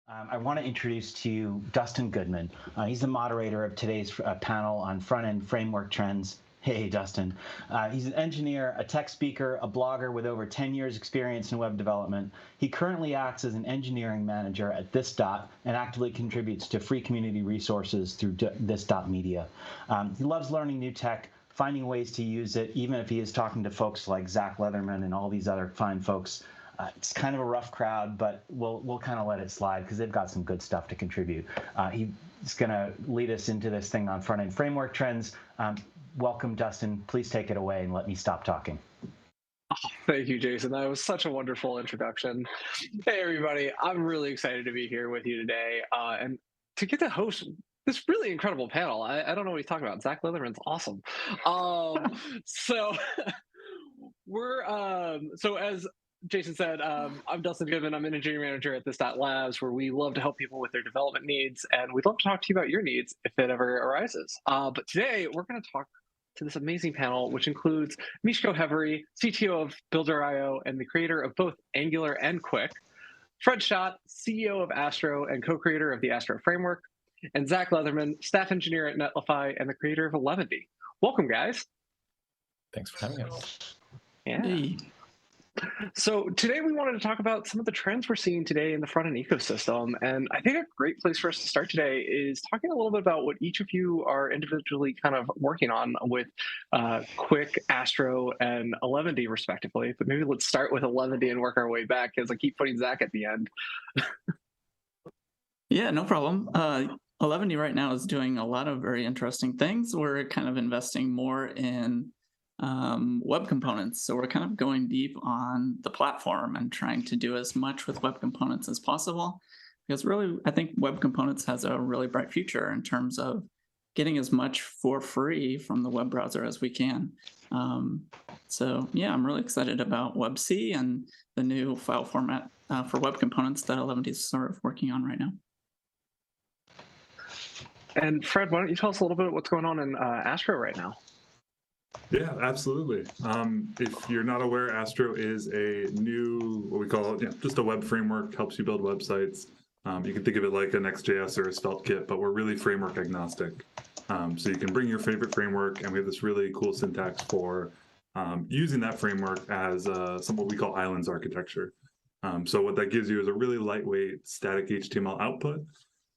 I want to introduce to you Dustin Goodman. He's the moderator of today's panel on front-end framework trends. Hey, Dustin. He's an engineer, a tech speaker, a blogger with over 10 years experience in web development. He currently acts as an engineering manager at ThisDot and actively contributes to free community resources through ThisDot.media. He loves learning new tech, finding ways to use it, even if he is talking to folks like Zach Leatherman and all these other fine folks. It's kind of a rough crowd, but we'll kind of let it slide because they've got some good stuff to contribute. He's going to lead us into this thing on front-end framework trends. Welcome, Dustin. Please take it away and let me stop talking. Thank you, Jason. That was such a wonderful introduction. Hey, everybody. I'm really excited to be here with you today and to get to host this really incredible panel. I don't know what he's talking about. Zach Leatherman's awesome. So as Jason said, I'm Dustin Goodman. I'm an engineering manager at ThisDot Labs, where we love to help people with their development needs, and we'd love to talk to you about your needs if it ever arises. But today, we're going to talk to this amazing panel, which includes Miško Hevery, CTO of Builder.io and the creator of both Angular and Quick, Fred Schott, CEO of Astro and co-creator of the Astro framework, and Zach Leatherman, staff engineer at Netlify and the creator of Eleventy. Welcome, guys. Thanks for having us. Yeah. Hey. So today we wanted to talk about some of the trends we're seeing today in the front-end ecosystem. And I think a great place for us to start today is talking a little bit about what each of you are individually kind of working on with Quick, Astro, and Eleventy, respectively. But maybe let's start with Eleventy and work our way back, because I keep putting Zach at the end. Yeah, no problem. Eleventy right now is doing a lot of very interesting things. We're kind of investing more in web components. So we're kind of going deep on the platform and trying to do as much with web components as possible. Because really, I think web components has a really bright future in terms of getting as much for free from the web browser as we can. So yeah, I'm really excited about WebC and the new file format for web components that Eleventy is sort of working on right now. And Fred, why don't you tell us a little bit what's going on in Astro right now? Yeah, absolutely. If you're not aware, Astro is a new, what we call just a web framework, helps you build websites. You can think of it like a Next.js or a Svelte kit, but we're really framework agnostic. So you can bring your favorite framework, and we have this really cool syntax for using that framework as some what we call islands architecture. So what that gives you is a really lightweight static HTML output.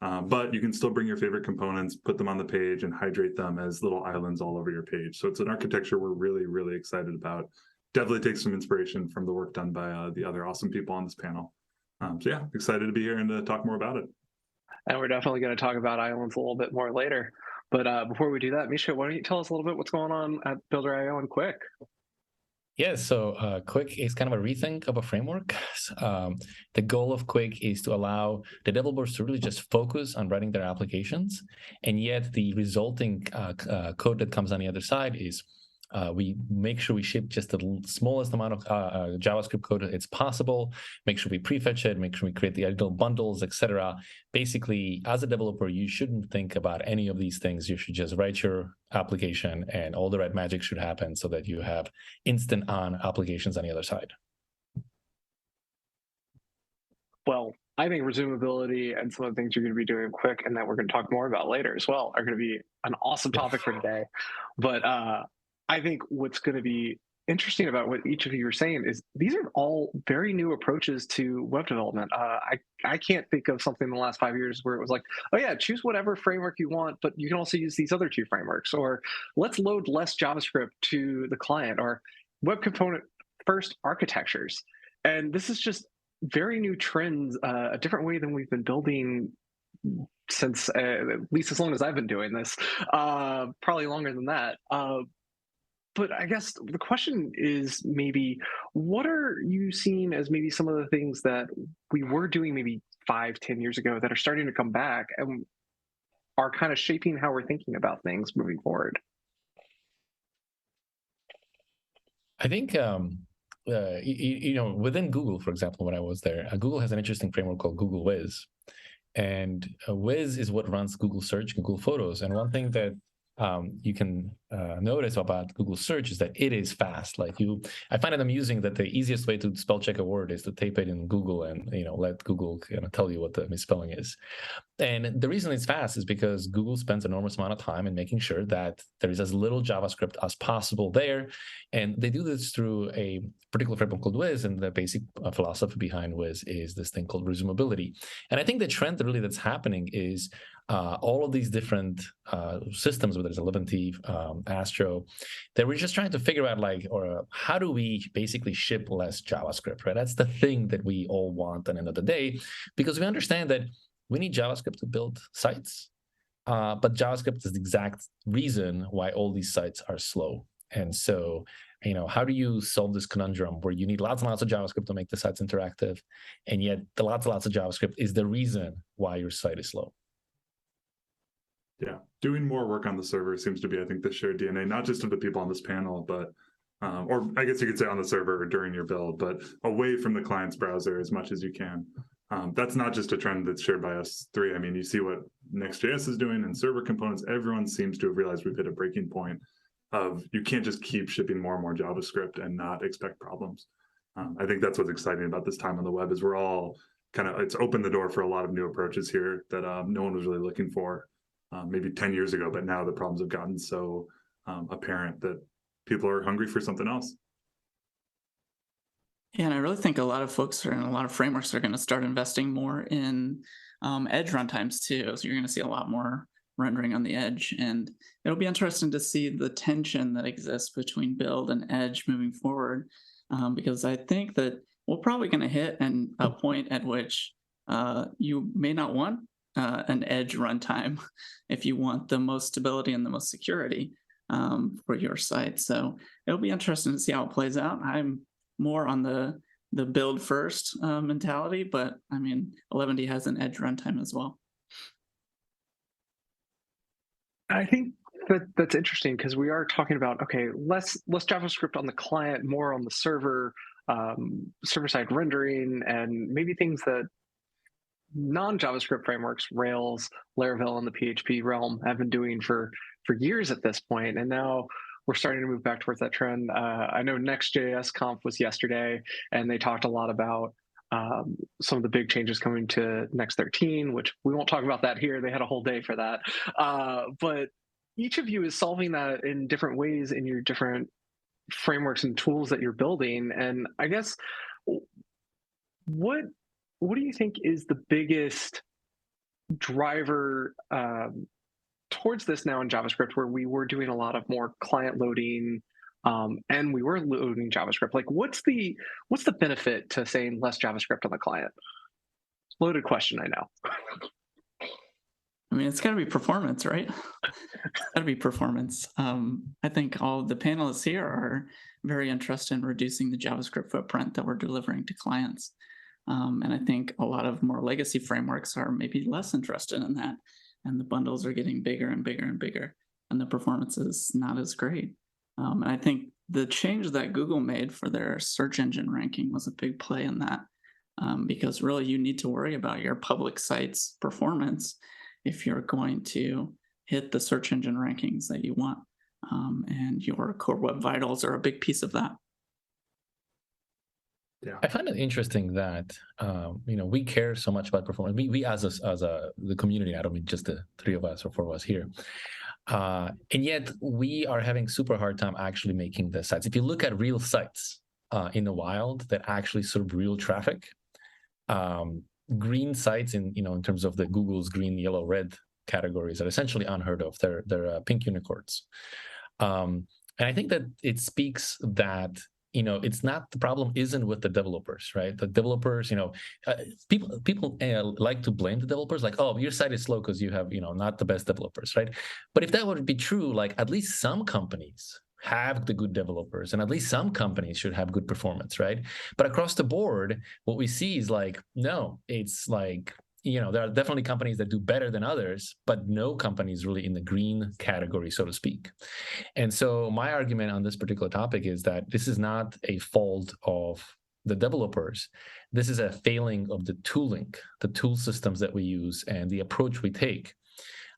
But you can still bring your favorite components, put them on the page, and hydrate them as little islands all over your page. So it's an architecture we're really, really excited about. Definitely takes some inspiration from the work done by the other awesome people on this panel. So yeah, excited to be here and to talk more about it. And we're definitely going to talk about islands a little bit more later. But before we do that, Miško, why don't you tell us a little bit what's going on at Builder.io and Quick? Yeah, so Quick is kind of a rethink of a framework. The goal of Quick is to allow the developers to really just focus on writing their applications, and yet the resulting code that comes on the other side is we make sure we ship just the smallest amount of JavaScript code it's possible, make sure we prefetch it, make sure we create the ideal bundles, etc. Basically, as a developer, you shouldn't think about any of these things. You should just write your application and all the right magic should happen so that you have instant on applications on the other side. Well, I think resumability and some of the things you're going to be doing Quick and that we're going to talk more about later as well are going to be an awesome topic for today. But I think what's going to be interesting about what each of you are saying is these are all very new approaches to web development. I can't think of something in the last 5 years where it was like, oh yeah, choose whatever framework you want, but you can also use these other two frameworks, or let's load less JavaScript to the client, or web component first architectures. And this is just very new trends, a different way than we've been building since at least as long as I've been doing this, probably longer than that. But I guess the question is maybe, what are you seeing as maybe some of the things that we were doing maybe 5-10 years ago that are starting to come back and are kind of shaping how we're thinking about things moving forward? I think, within Google, for example, when I was there, Google has an interesting framework called Google Wiz. And Wiz is what runs Google Search, Google Photos. And one thing that you can notice about Google search is that it is fast. I find it amusing that the easiest way to spell check a word is to type it in Google and let Google tell you what the misspelling is. And the reason it's fast is because Google spends an enormous amount of time in making sure that there is as little JavaScript as possible there. And they do this through a particular framework called Wiz, and the basic philosophy behind Wiz is this thing called resumability. And I think the trend really that's happening is all of these different systems, whether it's 11T, Astro, that we're just trying to figure out how do we basically ship less JavaScript, right? That's the thing that we all want at the end of the day, because we understand that we need JavaScript to build sites, but JavaScript is the exact reason why all these sites are slow. And so, how do you solve this conundrum where you need lots and lots of JavaScript to make the sites interactive, and yet the lots and lots of JavaScript is the reason why your site is slow? Yeah, doing more work on the server seems to be, I think, the shared DNA, not just of the people on this panel, but, or I guess you could say on the server or during your build, but away from the client's browser as much as you can. That's not just a trend that's shared by us three. I mean, you see what Next.js is doing and server components. Everyone seems to have realized we've hit a breaking point of you can't just keep shipping more and more JavaScript and not expect problems. I think that's what's exciting about this time on the web is we're all it's opened the door for a lot of new approaches here that no one was really looking for. Maybe 10 years ago, but now the problems have gotten so apparent that people are hungry for something else. Yeah, and I really think a lot of folks and a lot of frameworks are going to start investing more in edge runtimes too. So you're going to see a lot more rendering on the edge, and it'll be interesting to see the tension that exists between build and edge moving forward, because I think that we're probably going to hit a point at which you may not want an edge runtime if you want the most stability and the most security for your site. So it'll be interesting to see how it plays out. I'm more on the build first mentality, but I mean, 11D has an edge runtime as well. I think that's interesting because we are talking about, okay, less JavaScript on the client, more on the server, server-side rendering, and maybe things that non-JavaScript frameworks, Rails, Laravel, and the PHP realm have been doing for years at this point. And now we're starting to move back towards that trend. I know Next.js Conf was yesterday, and they talked a lot about some of the big changes coming to Next 13, which we won't talk about that here. They had a whole day for that. But each of you is solving that in different ways in your different frameworks and tools that you're building. And I guess, what do you think is the biggest driver towards this now in JavaScript, where we were doing a lot of more client loading and we were loading JavaScript? Like, what's the benefit to saying less JavaScript on the client? Loaded question, I know. I mean, it's got to be performance, right? It's got to be performance. I think all the panelists here are very interested in reducing the JavaScript footprint that we're delivering to clients. And I think a lot of more legacy frameworks are maybe less interested in that. And the bundles are getting bigger and bigger and bigger, and the performance is not as great. And I think the change that Google made for their search engine ranking was a big play in that, because really you need to worry about your public site's performance if you're going to hit the search engine rankings that you want. And your core web vitals are a big piece of that. Yeah, I find it interesting that we care so much about performance. We as the community, I don't mean just the three of us or four of us here, and yet we are having super hard time actually making the sites. If you look at real sites in the wild that actually serve real traffic, green sites in terms of the Google's green, yellow, red categories are essentially unheard of. They're pink unicorns, and I think that it speaks that. It's not, the problem isn't with the developers, right? The developers, people like to blame the developers, like, oh, your site is slow because you have, not the best developers, right? But if that would be true, like, at least some companies have the good developers, and at least some companies should have good performance, right? But across the board, what we see is like, no, it's like, there are definitely companies that do better than others, but no company is really in the green category, so to speak. And so my argument on this particular topic is that this is not a fault of the developers. This is a failing of the tooling, the tool systems that we use and the approach we take.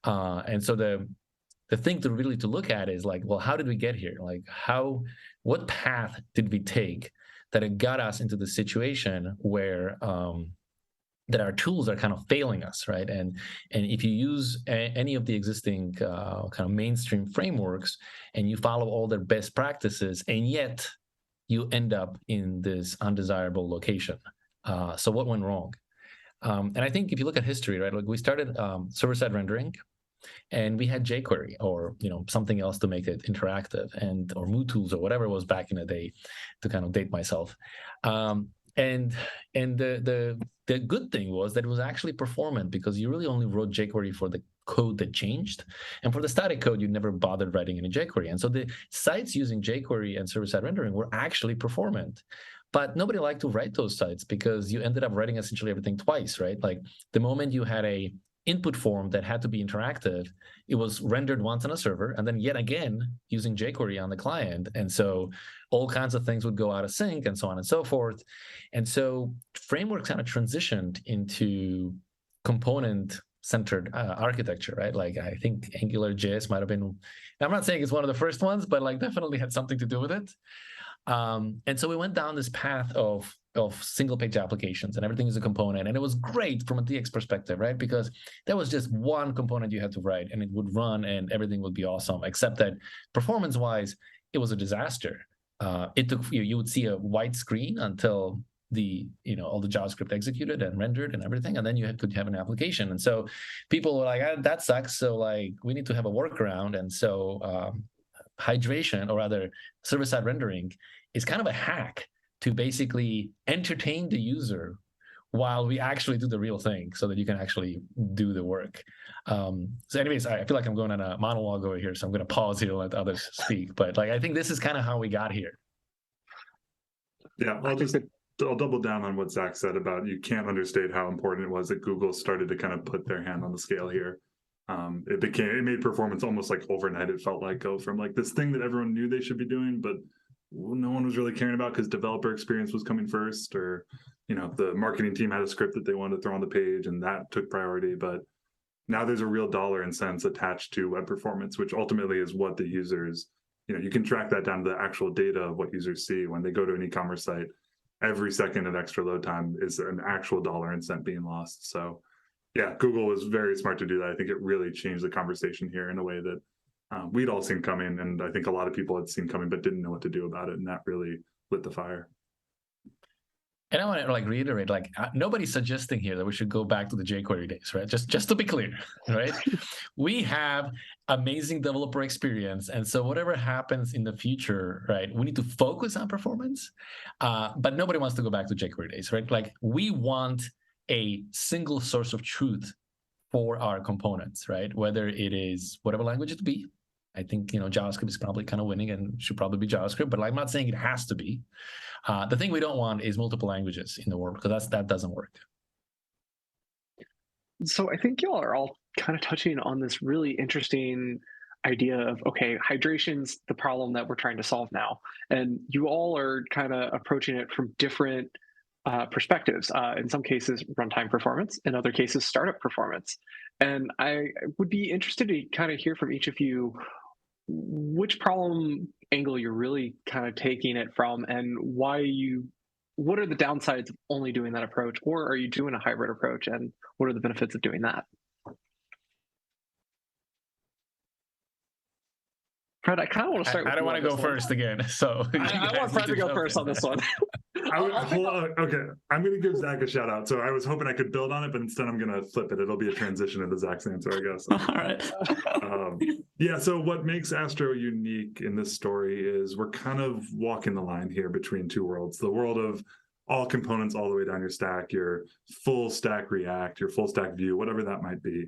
And so the thing to really to look at is like, well, how did we get here? Like what path did we take that it got us into the situation where that our tools are kind of failing us, right? And if you use any of the existing kind of mainstream frameworks and you follow all their best practices, and yet you end up in this undesirable location. So what went wrong? And I think if you look at history, right, like we started server-side rendering, and we had jQuery or something else to make it interactive, and or Mood Tools or whatever it was back in the day, to kind of date myself. And the good thing was that it was actually performant, because you really only wrote jQuery for the code that changed, and for the static code you never bothered writing any jQuery. And so the sites using jQuery and server-side rendering were actually performant. But nobody liked to write those sites because you ended up writing essentially everything twice, right? Like the moment you had a input form that had to be interactive, it was rendered once on a server and then yet again using jQuery on the client. And so all kinds of things would go out of sync and so on and so forth. And so frameworks kind of transitioned into component-centered architecture, right? Like I think AngularJS might have been, I'm not saying it's one of the first ones, but like definitely had something to do with it. And so we went down this path of single page applications, and everything is a component. And it was great from a DX perspective, right? Because there was just one component you had to write and it would run and everything would be awesome, except that performance wise, it was a disaster. It took, you would see a white screen until all the JavaScript executed and rendered and everything. And then you could have an application. And so people were like, that sucks. So like, we need to have a workaround. And so hydration, or rather server-side rendering, is kind of a hack to basically entertain the user while we actually do the real thing, so that you can actually do the work. So anyways, I feel like I'm going on a monologue over here, so I'm going to pause here and let others speak. But like, I think this is kind of how we got here. Yeah, I'll double down on what Zach said about you can't understate how important it was that Google started to kind of put their hand on the scale here. It made performance almost like overnight. It felt like go from like this thing that everyone knew they should be doing, but no one was really caring about because developer experience was coming first, or the marketing team had a script that they wanted to throw on the page and that took priority. But now there's a real dollar and cents attached to web performance, which ultimately is what the users, you can track that down to the actual data of what users see when they go to an e-commerce site. Every second of extra load time is an actual dollar and cent being lost. So yeah, Google was very smart to do that. I think it really changed the conversation here in a way that we'd all seen coming, and I think a lot of people had seen coming but didn't know what to do about it, and that really lit the fire. And I want to reiterate, nobody's suggesting here that we should go back to the jQuery days, right? Just to be clear, right? We have amazing developer experience, and so whatever happens in the future, right, we need to focus on performance, but nobody wants to go back to jQuery days, right? Like we want a single source of truth for our components, right? Whether it is whatever language it be. I think, JavaScript is probably kind of winning and should probably be JavaScript, but I'm not saying it has to be. The thing we don't want is multiple languages in the world, because that doesn't work. So I think y'all are all kind of touching on this really interesting idea of, okay, hydration's the problem that we're trying to solve now. And you all are kind of approaching it from different perspectives. In some cases, runtime performance, in other cases, startup performance. And I would be interested to kind of hear from each of you which problem angle you're really kind of taking it from, and what are the downsides of only doing that approach, or are you doing a hybrid approach, and what are the benefits of doing that? Fred, I kind of want to start. I don't want to go first again, so I want Fred to go first on this one. Okay, I'm going to give Zach a shout out. So I was hoping I could build on it, but instead I'm going to flip it. It'll be a transition into Zach's answer, I guess. All right. Yeah, so what makes Astro unique in this story is we're kind of walking the line here between two worlds. The world of all components all the way down your stack, your full stack React, your full stack Vue, whatever that might be.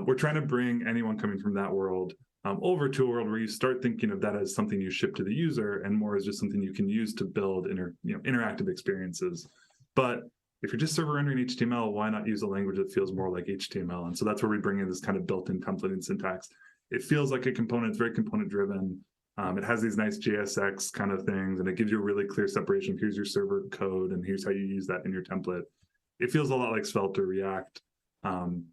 We're trying to bring anyone coming from that world over to a world where you start thinking of that as something you ship to the user and more as just something you can use to build interactive experiences. But if you're just server rendering HTML, why not use a language that feels more like HTML? And so that's where we bring in this kind of built-in templating syntax. It feels like a component, it's very component-driven. It has these nice JSX kind of things, and it gives you a really clear separation. Here's your server code, and here's how you use that in your template. It feels a lot like Svelte or React,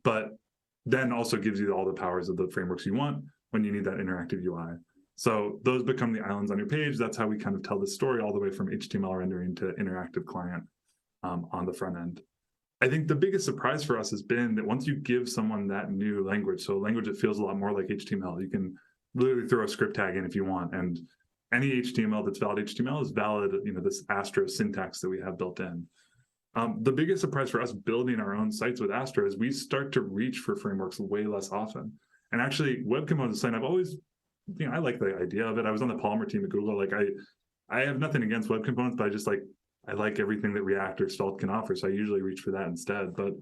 but then also gives you all the powers of the frameworks you want. when you need that interactive UI. So those become the islands on your page. That's how we kind of tell the story all the way from HTML rendering to interactive client on the front end. I think the biggest surprise for us has been that once you give someone that new language, so a language that feels a lot more like HTML, you can literally throw a script tag in if you want. And any HTML that's valid HTML is valid, this Astro syntax that we have built in. The biggest surprise for us building our own sites with Astro is we start to reach for frameworks way less often. And actually, web component design, I've always, I like the idea of it. I was on the Polymer team at Google. Like I have nothing against web components, but I like everything that React or Svelte can offer. So I usually reach for that instead. But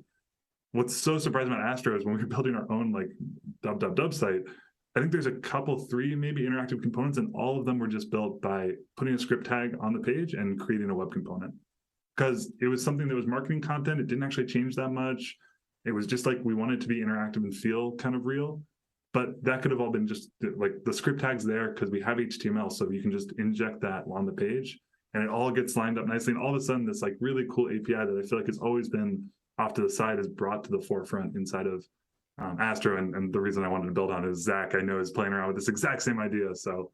what's so surprising about Astro is when we're building our own like dub site, I think there's a couple, 3 maybe interactive components, and all of them were just built by putting a script tag on the page and creating a web component. Because it was something that was marketing content. It didn't actually change that much. It was just like we wanted to be interactive and feel kind of real. But that could have all been just like the script tags there because we have HTML. So you can just inject that on the page and it all gets lined up nicely. And all of a sudden, this like really cool API that I feel like has always been off to the side is brought to the forefront inside of Astro. And the reason I wanted to build on is Zach, I know, is playing around with this exact same idea. So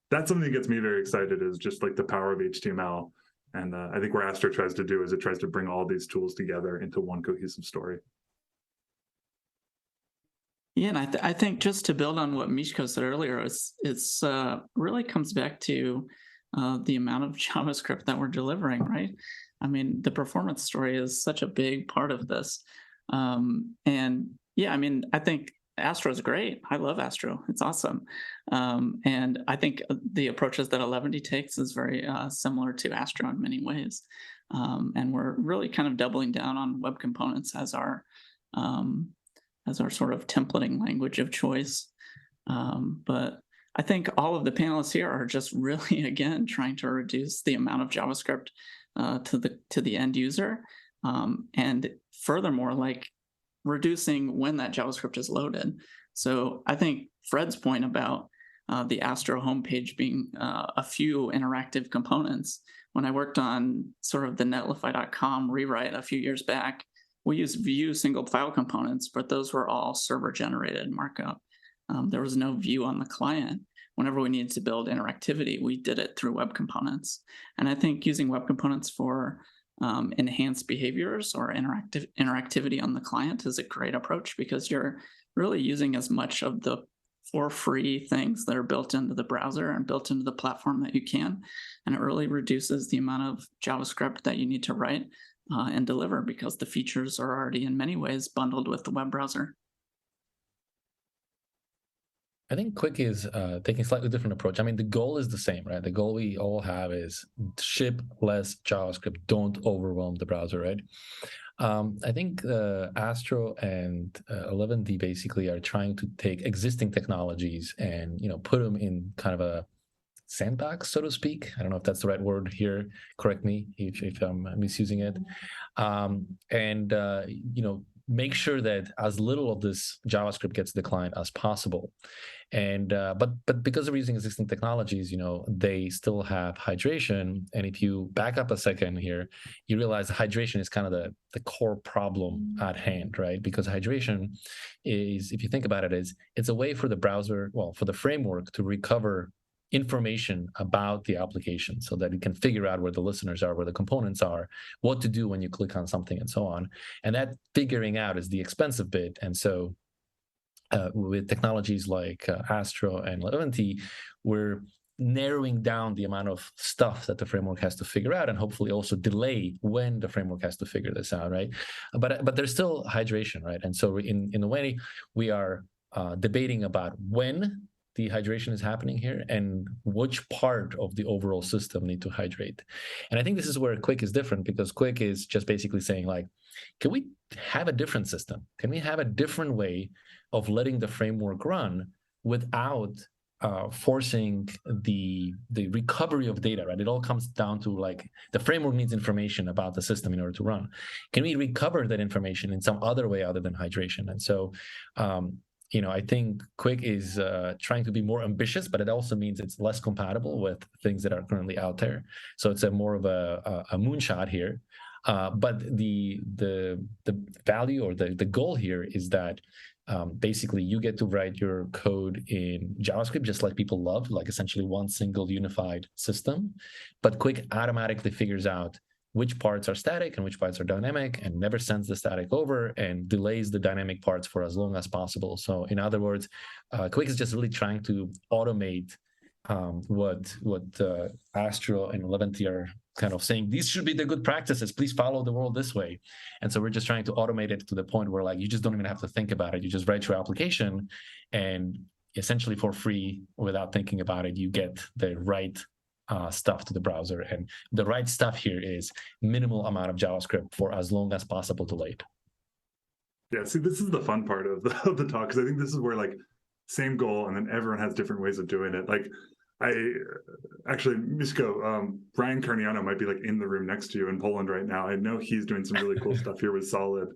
that's something that gets me very excited, is just like the power of HTML. And I think what Astro tries to do is it tries to bring all these tools together into one cohesive story. Yeah, and I think just to build on what Miško said earlier, it's really comes back to the amount of JavaScript that we're delivering, right? I mean, the performance story is such a big part of this. And yeah, I mean, I think Astro is great. I love Astro. It's awesome. And I think the approaches that 11D takes is very similar to Astro in many ways. And we're really kind of doubling down on web components as our sort of templating language of choice. But I think all of the panelists here are just really, again, trying to reduce the amount of JavaScript to the end user. And furthermore, like reducing when that JavaScript is loaded. So I think Fred's point about the Astro homepage being a few interactive components. When I worked on sort of the netlify.com rewrite a few years back, we used Vue single file components, but those were all server generated markup. There was no Vue on the client. Whenever we needed to build interactivity, we did it through web components. And I think using web components for enhanced behaviors or interactivity on the client is a great approach, because you're really using as much of the for free things that are built into the browser and built into the platform that you can. And it really reduces the amount of JavaScript that you need to write and deliver, because the features are already in many ways bundled with the web browser. I think Quick is taking a slightly different approach. I mean, the goal is the same, right? The goal we all have is ship less JavaScript, don't overwhelm the browser, right? I think Astro and 11D basically are trying to take existing technologies and put them in kind of a sandbox, so to speak. I don't know if that's the right word here. Correct me if I'm misusing it. Make sure that as little of this JavaScript gets to the client as possible. And but because we're using existing technologies, they still have hydration. And if you back up a second here, you realize hydration is kind of the core problem at hand, right? Because hydration is, if you think about it, it's a way for the browser, for the framework to recover information about the application so that it can figure out where the listeners are, where the components are, what to do when you click on something, and so on. And that figuring out is the expensive bit. And so with technologies like Astro and 11D, we're narrowing down the amount of stuff that the framework has to figure out, and hopefully also delay when the framework has to figure this out, right? But there's still hydration, right? And so in a way, we are debating about when the hydration is happening here and which part of the overall system need to hydrate. And I think this is where Quick is different, because Quick is just basically saying, like, can we have a different system? Can we have a different way of letting the framework run without forcing the recovery of data, right? It all comes down to, like, the framework needs information about the system in order to run. Can we recover that information in some other way other than hydration? And so I think Quick is trying to be more ambitious, but it also means it's less compatible with things that are currently out there. So it's more of a moonshot here. But the value or the goal here is that Basically, you get to write your code in JavaScript, just like people love, like essentially one single unified system. But Quick automatically figures out which parts are static and which parts are dynamic, and never sends the static over and delays the dynamic parts for as long as possible. So in other words, Quick is just really trying to automate what Astro and Leventi are kind of saying, these should be the good practices, please follow the world this way. And so we're just trying to automate it to the point where like you just don't even have to think about it. You just write your application, and essentially for free, without thinking about it, you get the right stuff to the browser. And the right stuff here is minimal amount of JavaScript for as long as possible delayed. Yeah, see, this is the fun part of the talk, because I think this is where like same goal, and then everyone has different ways of doing it. Like Miško, Brian Carniano might be like in the room next to you in Poland right now. I know he's doing some really cool stuff here with Solid.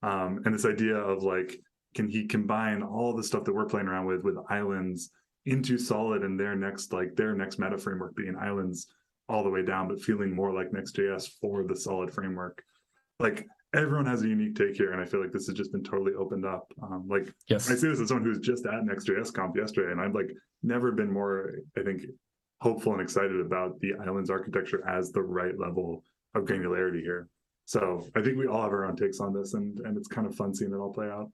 And this idea of like, can he combine all the stuff that we're playing around with islands into Solid, and their next meta framework being islands all the way down, but feeling more like Next.js for the Solid framework. Like everyone has a unique take here, and I feel like this has just been totally opened up. Yes. I say this as someone who's just at Next.js Conf yesterday, and I've like never been more, I think, hopeful and excited about the islands architecture as the right level of granularity here. So I think we all have our own takes on this, and it's kind of fun seeing it all play out.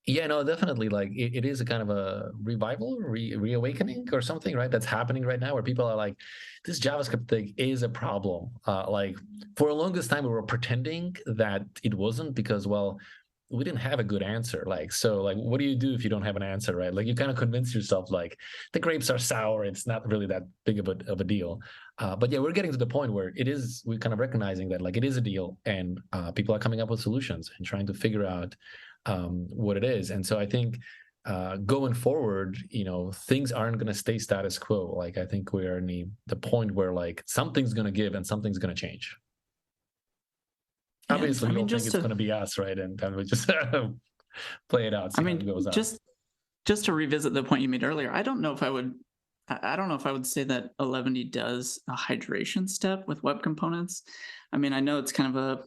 Yeah, no, definitely. Like it is a kind of a revival, reawakening or something, right? That's happening right now, where people are like, this JavaScript thing is a problem. Like for the longest time, we were pretending that it wasn't, because, well, we didn't have a good answer. Like, so like, what do you do if you don't have an answer, right? Like you kind of convince yourself like the grapes are sour. It's not really that big of a deal. But yeah, we're getting to the point where we're kind of recognizing that like it is a deal, and people are coming up with solutions and trying to figure out what it is. And so I think going forward, things aren't going to stay status quo. Like I think we are in the point where like something's going to give and something's going to change. Obviously, we don't think it's going to be us, right? And we just play it out. See how it goes out. Just to revisit the point you made earlier, I don't know if I would say that 11 does a hydration step with web components. I mean, I know it's kind of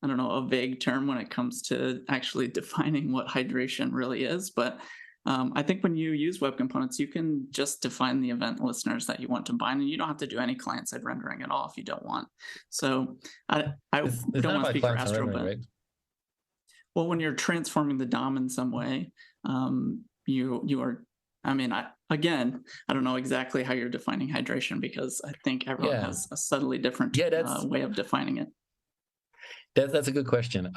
a vague term when it comes to actually defining what hydration really is, but I think when you use web components, you can just define the event listeners that you want to bind, and you don't have to do any client-side rendering at all if you don't want. So I don't want to speak for Astro, but right? Well, when you're transforming the DOM in some way, you are. I mean, I don't know exactly how you're defining hydration, because I think everyone has a subtly different way of defining it. That's a good question.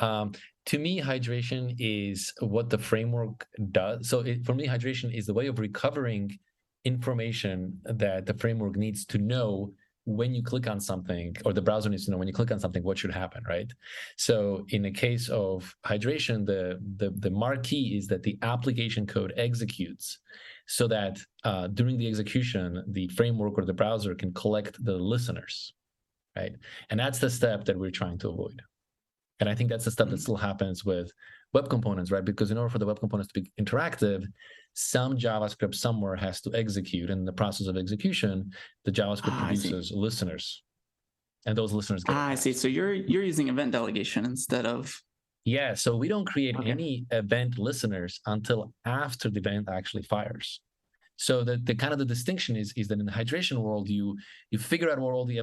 To me, hydration is what the framework does. So for me, hydration is the way of recovering information that the framework needs to know when you click on something, or the browser needs to know when you click on something, what should happen, right? So in the case of hydration, the marquee is that the application code executes, so that during the execution, the framework or the browser can collect the listeners, right? And that's the step that we're trying to avoid. And I think that's the step that still happens with web components, right? Because in order for the web components to be interactive, some JavaScript somewhere has to execute. And in the process of execution, the JavaScript produces listeners. And those listeners get I see. So you're using event delegation instead of... Yeah, so we don't create any event listeners until after the event actually fires. So the kind of the distinction is that in the hydration world, you figure out where all the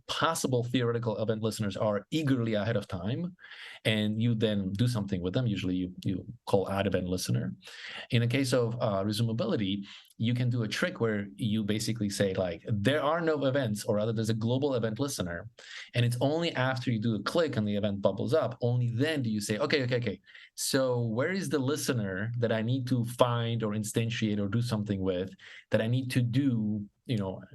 possible theoretical event listeners are eagerly ahead of time, and you then do something with them. Usually you call add event listener. In the case of resumability, you can do a trick where you basically say like, there are no events, or rather there's a global event listener. And it's only after you do a click and the event bubbles up, only then do you say, okay. So where is the listener that I need to find or instantiate or do something with, that I need to do,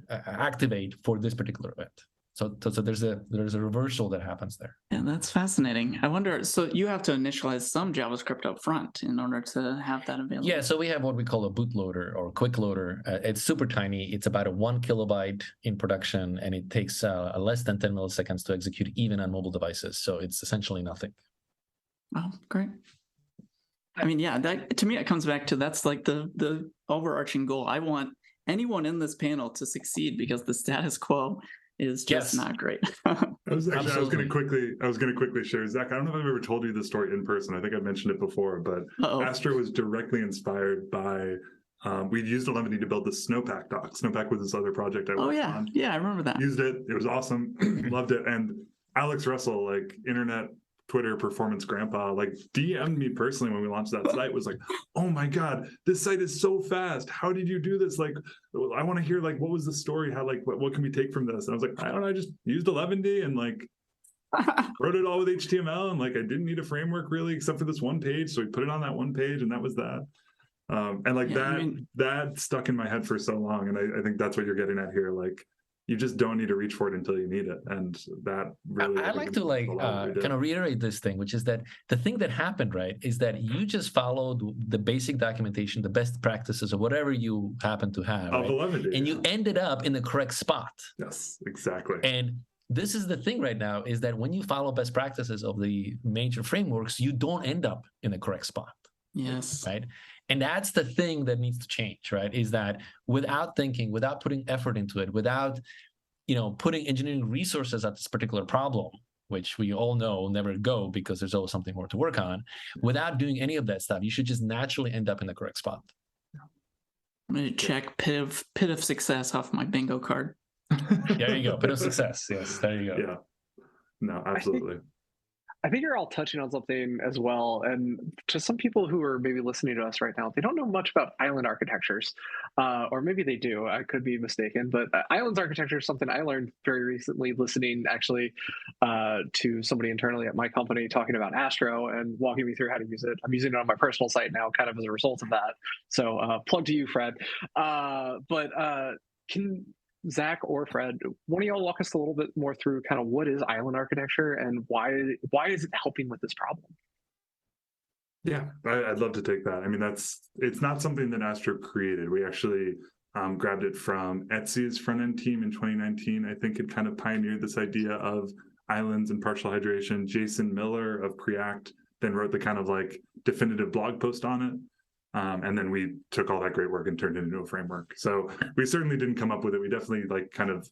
activate for this particular event? So there's a reversal that happens there. Yeah, that's fascinating. I wonder, so you have to initialize some JavaScript up front in order to have that available? Yeah, so we have what we call a bootloader or quick loader. It's super tiny. It's about a 1 kilobyte in production, and it takes less than 10 milliseconds to execute even on mobile devices. So it's essentially nothing. Oh, great. I mean, yeah, that, to me, it comes back to that's like the overarching goal. I want anyone in this panel to succeed, because the status quo is just not great. I was going to quickly share, Zach. I don't know if I've ever told you this story in person. I think I've mentioned it before, but Astro was directly inspired by. We used Alemany to build the Snowpack doc. Snowpack was this other project I worked on. Yeah, I remember that. Used it. It was awesome. Loved it. And Alex Russell, like internet Twitter performance grandpa, like DM'd me personally when we launched that site, was like, oh my God, this site is so fast. How did you do this? Like, I want to hear, like, what was the story? How, like, what can we take from this? And I was like, I don't know. I just used 11D and like wrote it all with HTML. And like, I didn't need a framework really, except for this one page. So we put it on that one page and that was that. And like that stuck in my head for so long. And I think that's what you're getting at here. Like, you just don't need to reach for it until you need it. And that really, I like to like kind of reiterate this thing, which is that the thing that happened, right, is that you just followed the basic documentation, the best practices or whatever you happen to have, right? And you ended up in the correct spot. Yes, exactly. And this is the thing right now, is that when you follow best practices of the major frameworks, you don't end up in the correct spot. Yes. Right. And that's the thing that needs to change, right? Is that without thinking, without putting effort into it, without, putting engineering resources at this particular problem, which we all know will never go because there's always something more to work on, without doing any of that stuff, you should just naturally end up in the correct spot. I'm going to check pit of success off my bingo card. There you go. Pit of success. Yes, there you go. Yeah. No, absolutely. I think you're all touching on something as well. And to some people who are maybe listening to us right now, they don't know much about island architectures, or maybe they do. I could be mistaken. But islands architecture is something I learned very recently listening actually to somebody internally at my company talking about Astro and walking me through how to use it. I'm using it on my personal site now kind of as a result of that. So plug to you, Fred. But can Zach or Fred, one of y'all walk us a little bit more through kind of what is island architecture and why is it helping with this problem? Yeah, I'd love to take that. I mean, it's not something that Astro created. We actually grabbed it from Etsy's front end team in 2019. I think it kind of pioneered this idea of islands and partial hydration. Jason Miller of Preact then wrote the kind of like definitive blog post on it. And then we took all that great work and turned it into a framework. So we certainly didn't come up with it. We definitely like kind of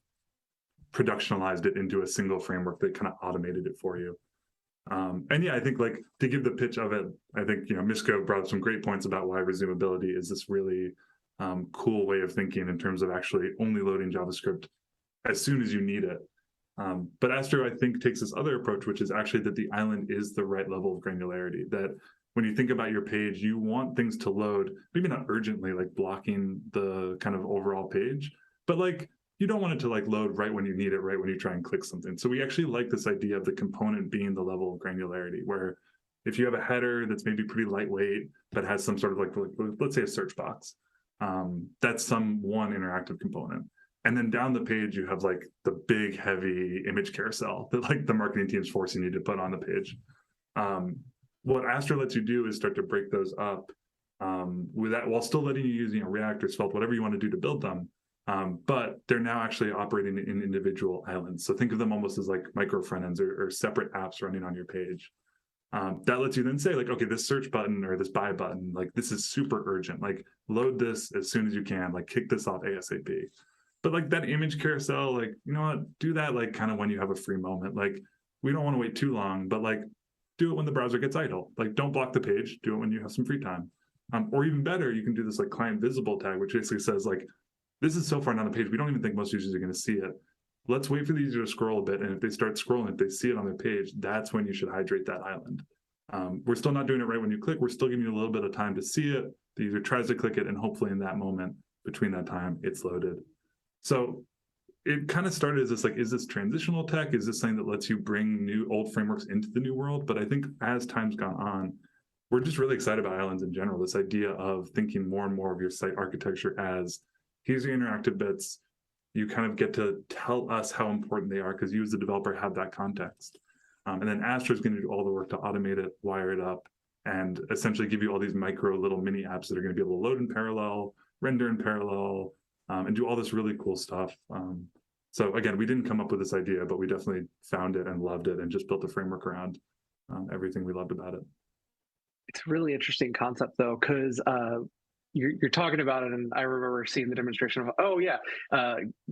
productionalized it into a single framework that kind of automated it for you. And yeah, I think like to give the pitch of it, I think, Miško brought up some great points about why resumability is this really cool way of thinking in terms of actually only loading JavaScript as soon as you need it. But Astro, I think, takes this other approach, which is actually that the island is the right level of granularity, that when you think about your page, you want things to load, maybe not urgently, like blocking the kind of overall page, but like you don't want it to like load right when you need it, right when you try and click something. So we actually like this idea of the component being the level of granularity, where if you have a header that's maybe pretty lightweight, but has some sort of like let's say a search box, that's some one interactive component. And then down the page, you have like the big, heavy image carousel that like the marketing team's forcing you to put on the page. What Astro lets you do is start to break those up with that, while still letting you use React or Svelte, whatever you want to do to build them. But they're now actually operating in individual islands. So think of them almost as like micro front ends or separate apps running on your page. That lets you then say like, okay, this search button or this buy button, like this is super urgent. Like load this as soon as you can, like kick this off ASAP. But like that image carousel, like, you know what, do that like kind of when you have a free moment. Like we don't want to wait too long, but like do it when the browser gets idle. Like don't block the page, do it when you have some free time. Or even better, you can do this like client visible tag, which basically says like, this is so far down the page, we don't even think most users are going to see it. Let's wait for the user to scroll a bit. And if they start scrolling, if they see it on their page, that's when you should hydrate that island. We're still not doing it right when you click. We're still giving you a little bit of time to see it. The user tries to click it, and hopefully in that moment, between that time, it's loaded. So it kind of started as this like, is this transitional tech? Is this something that lets you bring old frameworks into the new world? But I think as time's gone on, we're just really excited about islands in general. This idea of thinking more and more of your site architecture as, here's your interactive bits. You kind of get to tell us how important they are because you as the developer have that context. And then Astro is going to do all the work to automate it, wire it up, and essentially give you all these micro little mini apps that are going to be able to load in parallel, render in parallel, and do all this really cool stuff. So again, we didn't come up with this idea, but we definitely found it and loved it and just built a framework around everything we loved about it. It's a really interesting concept though, because you're talking about it, and I remember seeing the demonstration of, oh yeah,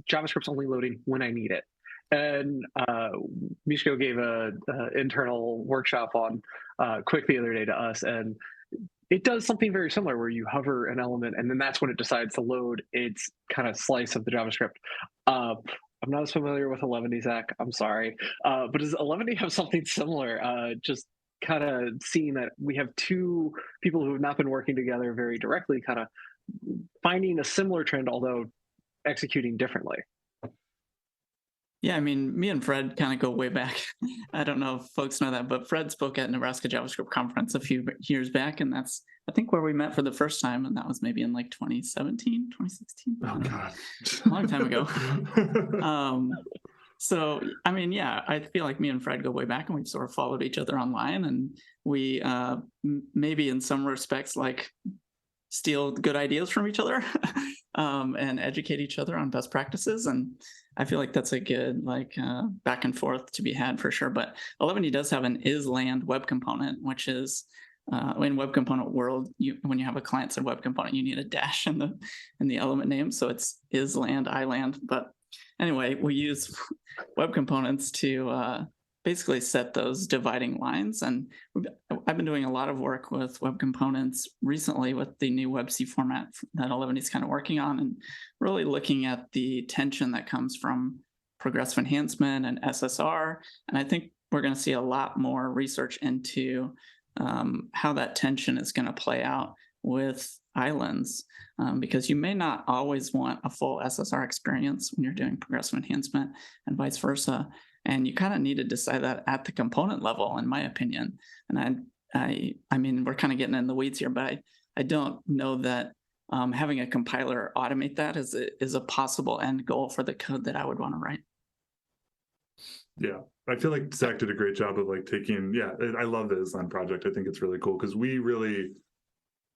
JavaScript's only loading when I need it. and Miško gave a internal workshop on Quick the other day to us, and it does something very similar where you hover an element, and then that's when it decides to load its kind of slice of the JavaScript. I'm not as familiar with 11D, Zach. I'm sorry, but does 11D have something similar? Just kind of seeing that we have two people who have not been working together very directly, kind of finding a similar trend, although executing differently. Yeah, I mean, me and Fred kind of go way back. I don't know if folks know that, but Fred spoke at Nebraska JavaScript Conference a few years back, and that's, I think, where we met for the first time, and that was maybe in like 2017, 2016. Oh, God. A long time ago. So, I mean, yeah, I feel like me and Fred go way back, and we've sort of followed each other online, and we maybe in some respects like steal good ideas from each other and educate each other on best practices. And I feel like that's a good back and forth to be had for sure. But 11D does have an island web component, which is in web component world, when you have a client-side web component, you need a dash in the element name. So it's island, island. But anyway, we use web components to basically set those dividing lines. And I've been doing a lot of work with web components recently with the new WebC format that 11D is kind of working on, and really looking at the tension that comes from progressive enhancement and SSR. And I think we're going to see a lot more research into how that tension is going to play out with islands, because you may not always want a full SSR experience when you're doing progressive enhancement and vice versa. And you kind of need to decide that at the component level, in my opinion. And I mean, we're kind of getting in the weeds here, but I don't know that having a compiler automate that is a possible end goal for the code that I would want to write. Yeah, I feel like Zach did a great job of taking, I love the Island project. I think it's really cool because we really,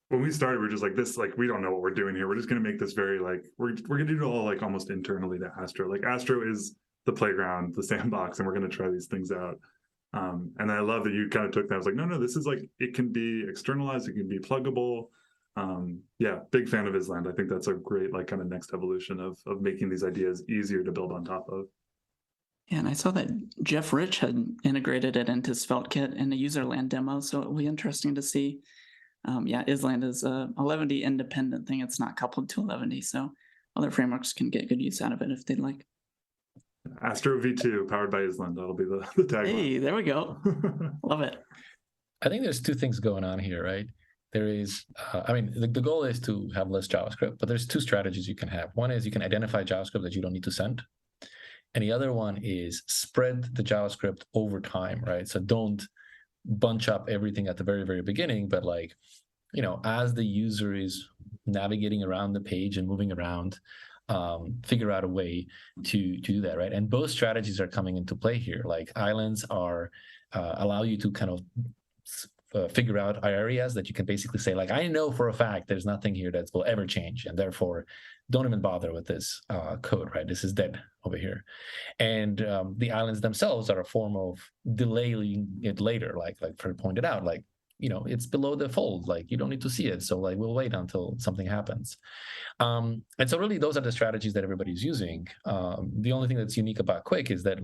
when we started, we're just like this, we don't know what we're doing here. We're just going to make this very we're going to do it all almost internally to Astro. Astro is the playground, the sandbox, and we're going to try these things out. And I love that you kind of took that. I was like, no, this is it can be externalized, it can be pluggable. Big fan of Island. I think that's a great kind of next evolution of making these ideas easier to build on top of. Yeah, and I saw that Jeff Rich had integrated it into SvelteKit in a userland demo, so it'll be interesting to see. Island is a 11D independent thing. It's not coupled to 11D, so other frameworks can get good use out of it if they'd like. Astro V2 powered by Island. That'll be the tagline. Hey, there we go. Love it. I think there's two things going on here, right? There is, the goal is to have less JavaScript, but there's two strategies you can have. One is you can identify JavaScript that you don't need to send. And the other one is spread the JavaScript over time, right? So don't bunch up everything at the very, very beginning, but as the user is navigating around the page and moving around, figure out a way to do that, right? And both strategies are coming into play here. Islands are allow you to kind of figure out areas that you can basically say, I know for a fact there's nothing here that will ever change, and therefore don't even bother with this code, right? This is dead over here. And the islands themselves are a form of delaying it later, like Fred pointed out, it's below the fold, you don't need to see it, so we'll wait until something happens. And so really those are the strategies that everybody's using. The only thing that's unique about Quick is that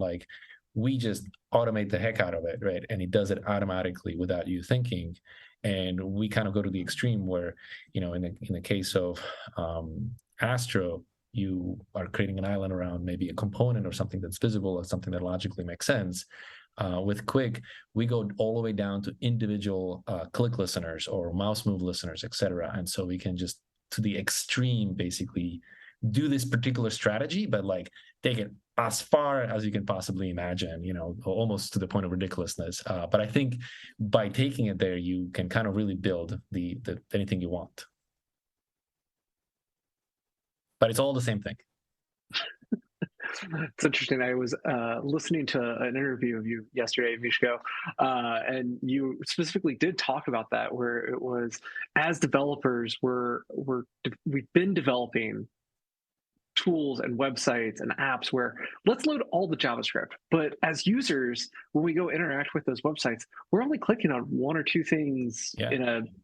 we just automate the heck out of it, right? And it does it automatically without you thinking. And we kind of go to the extreme where, in the case of Astro, you are creating an island around maybe a component or something that's visible or something that logically makes sense. With Quick, we go all the way down to individual click listeners or mouse move listeners, etc. And so we can just, to the extreme, basically do this particular strategy, but take it as far as you can possibly imagine, almost to the point of ridiculousness. But I think by taking it there, you can kind of really build the anything you want. But it's all the same thing. It's interesting. I was listening to an interview of you yesterday, Miško, and you specifically did talk about that, where it was, as developers, we've been developing tools and websites and apps where let's load all the JavaScript. But as users, when we go interact with those websites, we're only clicking on one or two things in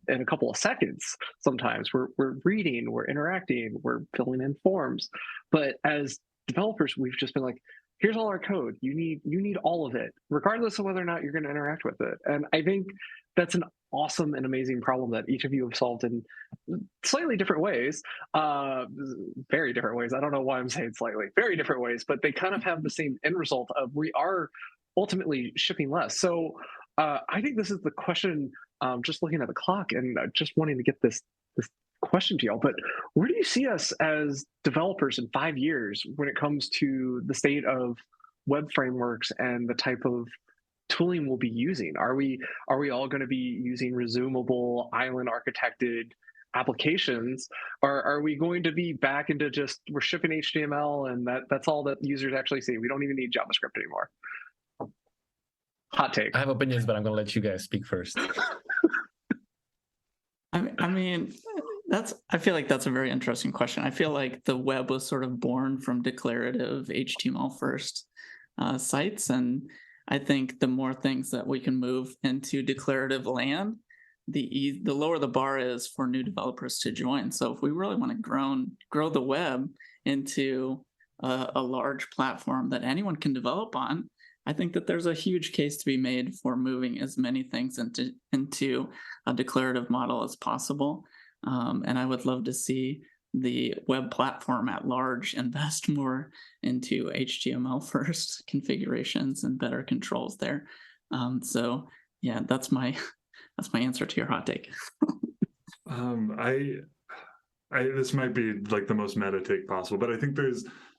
a couple of seconds. Sometimes we're reading, we're interacting, we're filling in forms. But as developers, we've just been here's all our code. You need all of it, regardless of whether or not you're going to interact with it. And I think that's an awesome and amazing problem that each of you have solved in slightly different ways, very different ways. I don't know why I'm saying slightly, very different ways, but they kind of have the same end result of we are ultimately shipping less. So I think this is the question, just looking at the clock and just wanting to get this question to y'all, but where do you see us as developers in 5 years when it comes to the state of web frameworks and the type of tooling we'll be using? Are we all going to be using resumable island architected applications, or are we going to be back into just we're shipping HTML and that's all that users actually see? We don't even need JavaScript anymore. Hot take. I have opinions, but I'm going to let you guys speak first. I mean, I feel like that's a very interesting question. I feel like the web was sort of born from declarative HTML first sites. And I think the more things that we can move into declarative land, the lower the bar is for new developers to join. So if we really want to grow the web into a large platform that anyone can develop on, I think that there's a huge case to be made for moving as many things into a declarative model as possible. And I would love to see the web platform at large invest more into HTML first configurations and better controls there. So yeah, that's my answer to your hot take. This might be like the most meta take possible, but I think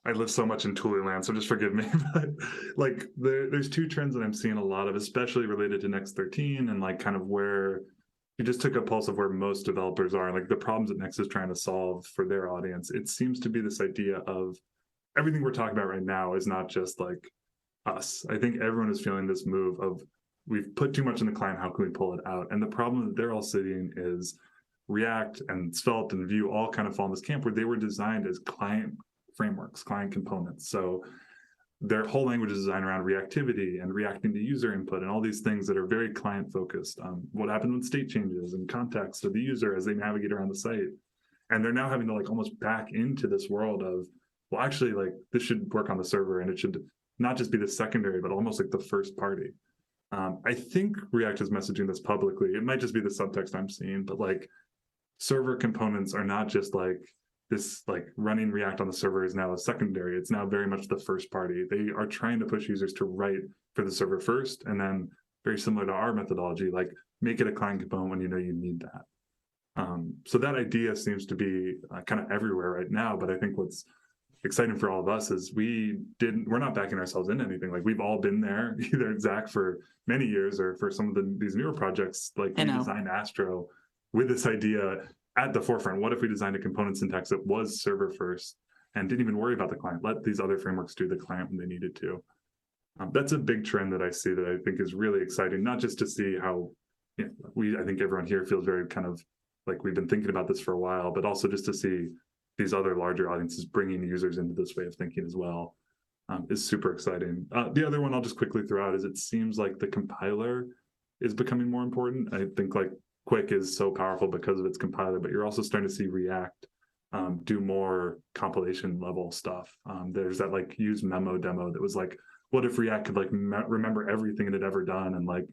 I live so much in tooling land, so just forgive me. But like there's two trends that I'm seeing a lot of, especially related to Next 13 and like kind of where you just took a pulse of where most developers are, like the problems that Next is trying to solve for their audience. It seems to be this idea of everything we're talking about right now is not just like us. I think everyone is feeling this move of we've put too much in the client, how can we pull it out? And the problem that they're all sitting is React and Svelte and Vue all kind of fall in this camp where they were designed as client frameworks, client components. So their whole language is designed around reactivity and reacting to user input and all these things that are very client focused. What happened with state changes and context of the user as they navigate around the site. And they're now having to like almost back into this world of, well, actually like this should work on the server and it should not just be the secondary, but almost like the first party. I think React is messaging this publicly. It might just be the subtext I'm seeing, but like server components are not just like this, like running React on the server is now a secondary. It's now very much the first party. They are trying to push users to write for the server first, and then very similar to our methodology, like make it a client component when you know you need that. So that idea seems to be kind of everywhere right now, but I think what's exciting for all of us is we're not backing ourselves into anything. Like we've all been there, either at Zach for many years or for some of these newer projects, like we designed Astro with this idea at the forefront. What if we designed a component syntax that was server first and didn't even worry about the client? Let these other frameworks do the client when they needed to. That's a big trend that I see that I think is really exciting, not just to see how I think everyone here feels very kind of like we've been thinking about this for a while, but also just to see these other larger audiences bringing users into this way of thinking as well is super exciting. The other one I'll just quickly throw out is it seems like the compiler is becoming more important. I think like Quick is so powerful because of its compiler, but you're also starting to see React do more compilation level stuff. There's that like use memo demo that was like, what if React could like remember everything it had ever done? And like,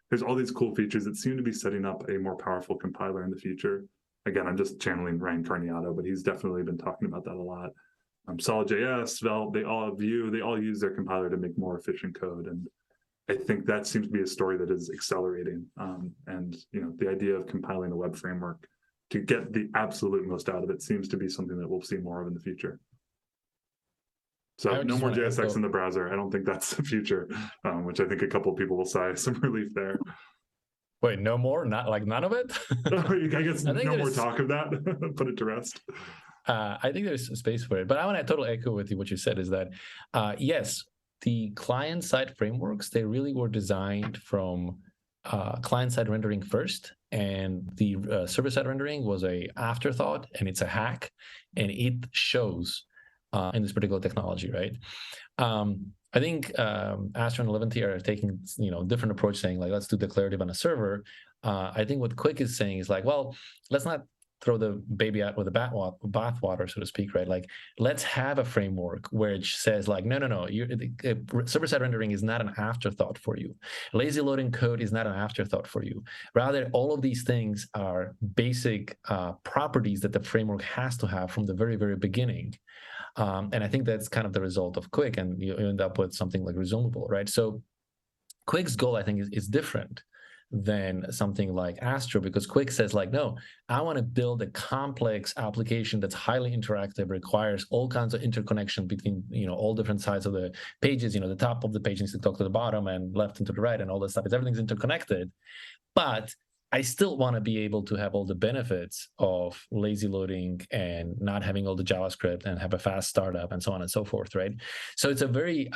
there's all these cool features that seem to be setting up a more powerful compiler in the future. Again, I'm just channeling Ryan Carniato, but he's definitely been talking about that a lot. Solid.js, Svelte, they all use their compiler to make more efficient code. And I think that seems to be a story that is accelerating. And the idea of compiling a web framework to get the absolute most out of it seems to be something that we'll see more of in the future. So no more JSX in the browser. I don't think that's the future, which I think a couple of people will sigh some relief there. Wait, no more? Not like none of it? I guess no more talk of that. Put it to rest. I think there's space for it. But I want to totally echo with you what you said is that, yes, the client-side frameworks, they really were designed from client-side rendering first, and the server-side rendering was a afterthought, and it's a hack, and it shows in this particular technology, right? I think Astro and Leventy are taking different approach, saying like let's do declarative on a server. I think what Quick is saying is like, well, let's not throw the baby out with the bathwater, so to speak, right? Like, let's have a framework which says like, no, server-side rendering is not an afterthought for you. Lazy loading code is not an afterthought for you. Rather, all of these things are basic properties that the framework has to have from the very, very beginning. And I think that's kind of the result of Quick, and you end up with something like Resumable, right? So Quick's goal, I think, is different than something like Astro, because Quick says like, no, I want to build a complex application that's highly interactive, requires all kinds of interconnection between, all different sides of the pages. The top of the page needs to talk to the bottom and left and to the right and all that stuff. Everything's interconnected, but I still want to be able to have all the benefits of lazy loading and not having all the JavaScript and have a fast startup and so on and so forth, right? So it's a very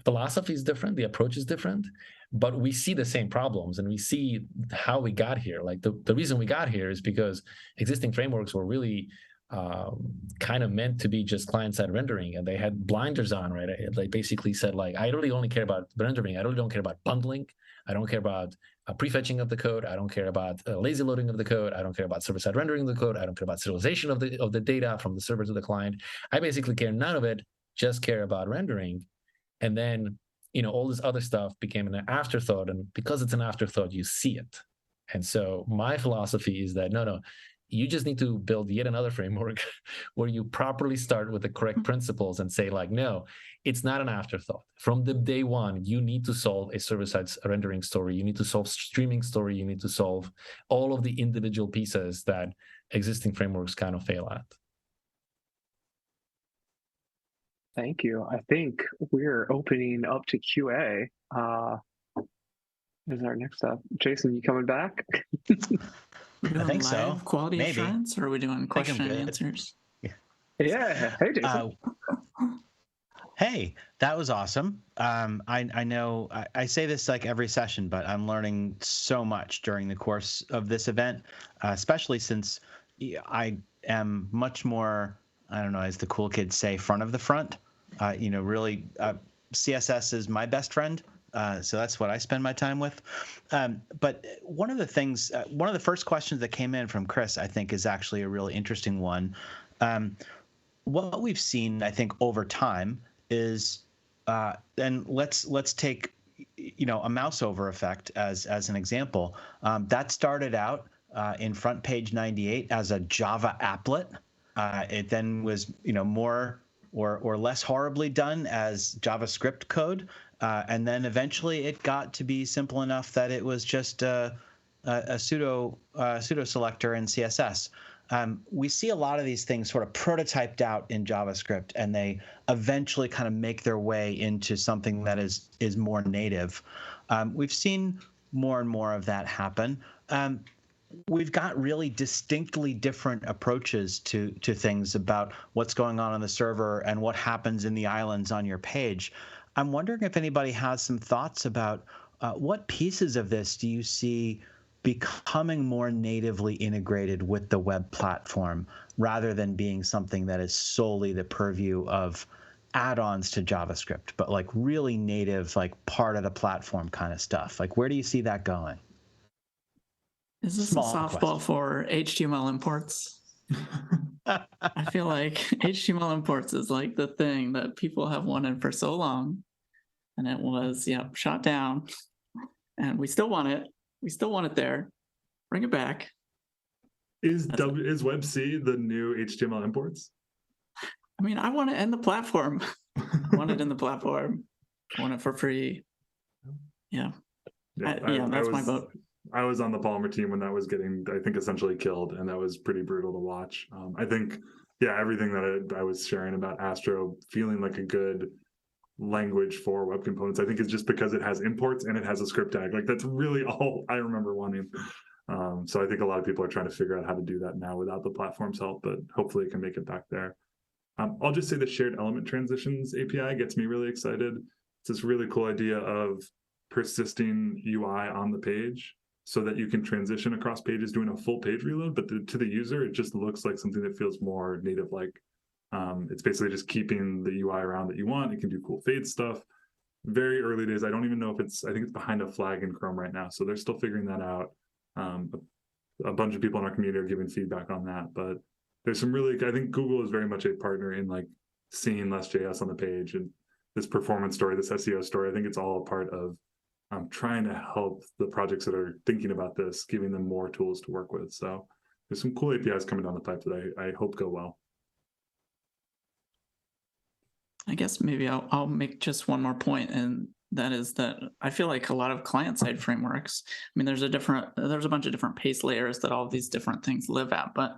philosophy is different, the approach is different, but we see the same problems and we see how we got here. Like the reason we got here is because existing frameworks were really kind of meant to be just client-side rendering, and they had blinders on, right? They basically said like, I really only care about rendering. I really don't care about bundling. I don't care about prefetching of the code. I don't care about lazy loading of the code. I don't care about server-side rendering of the code. I don't care about serialization of the data from the server to the client. I basically care none of it, just care about rendering. And then, all this other stuff became an afterthought. And because it's an afterthought, you see it. And so my philosophy is that, no, you just need to build yet another framework where you properly start with the correct principles and say like, no, it's not an afterthought. From the day one, you need to solve a server-side rendering story. You need to solve streaming story. You need to solve all of the individual pieces that existing frameworks kind of fail at. Thank you. I think we're opening up to QA. Is our next up? Jason, you coming back? We're doing I think live so. quality Maybe. assurance, or are we doing question and answers? Yeah. Hey, Jason. Hey, that was awesome. I know I say this like every session, but I'm learning so much during the course of this event, especially since I am much more, I don't know, as the cool kids say, front of the front. Really, CSS is my best friend. So that's what I spend my time with. But one of the first questions that came in from Chris, I think, is actually a really interesting one. What we've seen, I think, over time is, and let's take, a mouse over effect as an example. That started out in front page 98 as a Java applet. It then was, more or less horribly done as JavaScript code. And then eventually it got to be simple enough that it was just a pseudo selector in CSS. We see a lot of these things sort of prototyped out in JavaScript, and they eventually kind of make their way into something that is more native. We've seen more and more of that happen. We've got really distinctly different approaches to things about what's going on the server and what happens in the islands on your page. I'm wondering if anybody has some thoughts about what pieces of this do you see becoming more natively integrated with the web platform rather than being something that is solely the purview of add-ons to JavaScript, but like really native, like part of the platform kind of stuff. Like, where do you see that going? Is this Small a softball question. for HTML imports? I feel like HTML imports is like the thing that people have wanted for so long, and it was shot down, and we still want it. We still want it there. Bring it back. Is WebC the new HTML imports? I mean, I want it in the platform. I want it in the platform. I want it for free. Yeah. That's my vote. I was on the Polymer team when that was getting, I think, essentially killed, and that was pretty brutal to watch. I think, everything that I was sharing about Astro feeling like a good language for web components, I think is just because it has imports and it has a script tag. Like, that's really all I remember wanting. So I think a lot of people are trying to figure out how to do that now without the platform's help, but hopefully it can make it back there. I'll just say the shared element transitions API gets me really excited. It's this really cool idea of persisting UI on the page so that you can transition across pages doing a full page reload, but to the user, it just looks like something that feels more native-like. It's basically just keeping the UI around that you want. It can do cool fade stuff. Very early days. I don't even know if I think it's behind a flag in Chrome right now. So they're still figuring that out. But a bunch of people in our community are giving feedback on that. But there's some really, I think Google is very much a partner in like seeing less JS on the page and this performance story, this SEO story. I think it's all a part of trying to help the projects that are thinking about this, giving them more tools to work with. So there's some cool APIs coming down the pipe that I hope go well. I guess maybe I'll make just one more point, and that is that I feel like a lot of client-side frameworks, I mean, there's a bunch of different pace layers that all of these different things live at, but